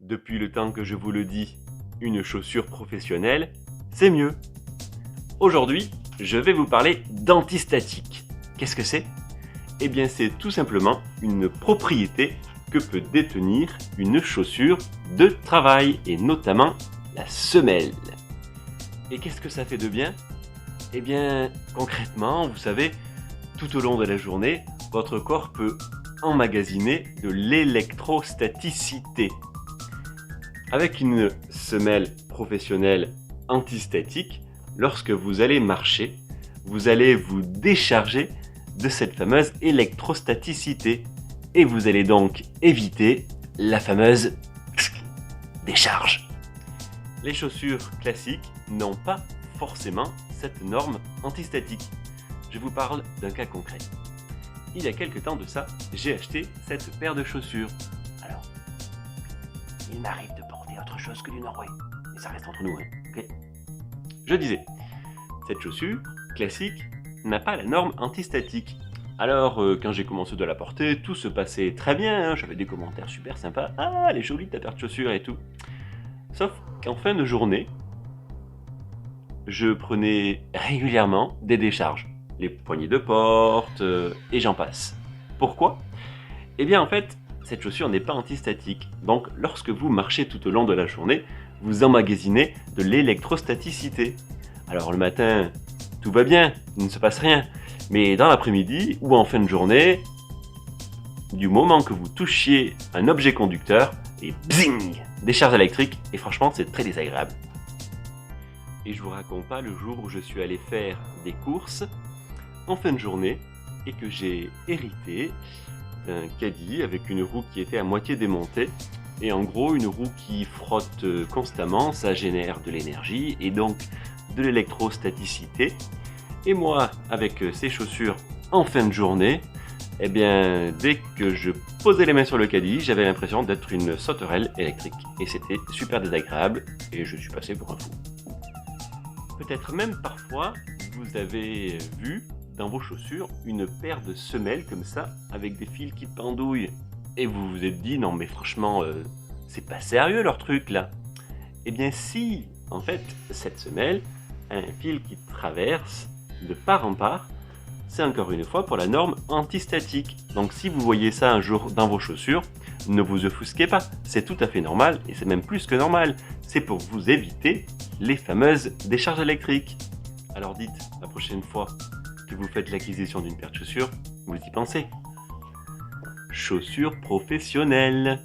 Depuis le temps que je vous le dis, une chaussure professionnelle, c'est mieux. Aujourd'hui, je vais vous parler d'antistatique. Qu'est-ce que c'est? Eh bien, c'est tout simplement une propriété que peut détenir une chaussure de travail, et notamment la semelle. Et qu'est-ce que ça fait de bien? Eh bien, concrètement, vous savez, tout au long de la journée, votre corps peut emmagasiner de l'électrostaticité. Avec une semelle professionnelle antistatique, lorsque vous allez marcher, vous allez vous décharger de cette fameuse électrostaticité et vous allez donc éviter la fameuse décharge. Les chaussures classiques n'ont pas forcément cette norme antistatique. Je vous parle d'un cas concret. Il y a quelques temps de ça, j'ai acheté cette paire de chaussures. Alors, il m'arrive de porter autre chose que du Norway, mais ça reste entre nous, hein, ok? Je disais, cette chaussure classique n'a pas la norme antistatique. Alors, quand j'ai commencé de la porter, tout se passait très bien, hein, j'avais des commentaires super sympas. Ah, elle est jolie ta paire de chaussures et tout. Sauf qu'en fin de journée, je prenais régulièrement des décharges. Les poignées de porte, et j'en passe. Pourquoi? Eh bien en fait, cette chaussure n'est pas antistatique. Donc lorsque vous marchez tout au long de la journée, vous emmagasinez de l'électrostaticité. Alors le matin, tout va bien, il ne se passe rien. Mais dans l'après-midi ou en fin de journée, du moment que vous touchiez un objet conducteur, et bzing, décharge électrique, et franchement c'est très désagréable. Et je vous raconte pas le jour où je suis allé faire des courses en fin de journée et que j'ai hérité d'un caddie avec une roue qui était à moitié démontée. Et en gros, une roue qui frotte constamment, ça génère de l'énergie et donc de l'électrostaticité. Et moi, avec ces chaussures en fin de journée, eh bien, dès que je posais les mains sur le caddie, j'avais l'impression d'être une sauterelle électrique. Et c'était super désagréable et je suis passé pour un fou. Peut-être même parfois, vous avez vu dans vos chaussures une paire de semelles comme ça, avec des fils qui pendouillent. Et vous vous êtes dit, non mais franchement, c'est pas sérieux leur truc là. Eh bien si, en fait, cette semelle a un fil qui traverse de part en part, c'est encore une fois pour la norme antistatique. Donc si vous voyez ça un jour dans vos chaussures, ne vous offusquez pas, c'est tout à fait normal, et c'est même plus que normal. C'est pour vous éviter les fameuses décharges électriques. Alors dites, la prochaine fois que vous faites l'acquisition d'une paire de chaussures, vous y pensez. Chaussures professionnelles.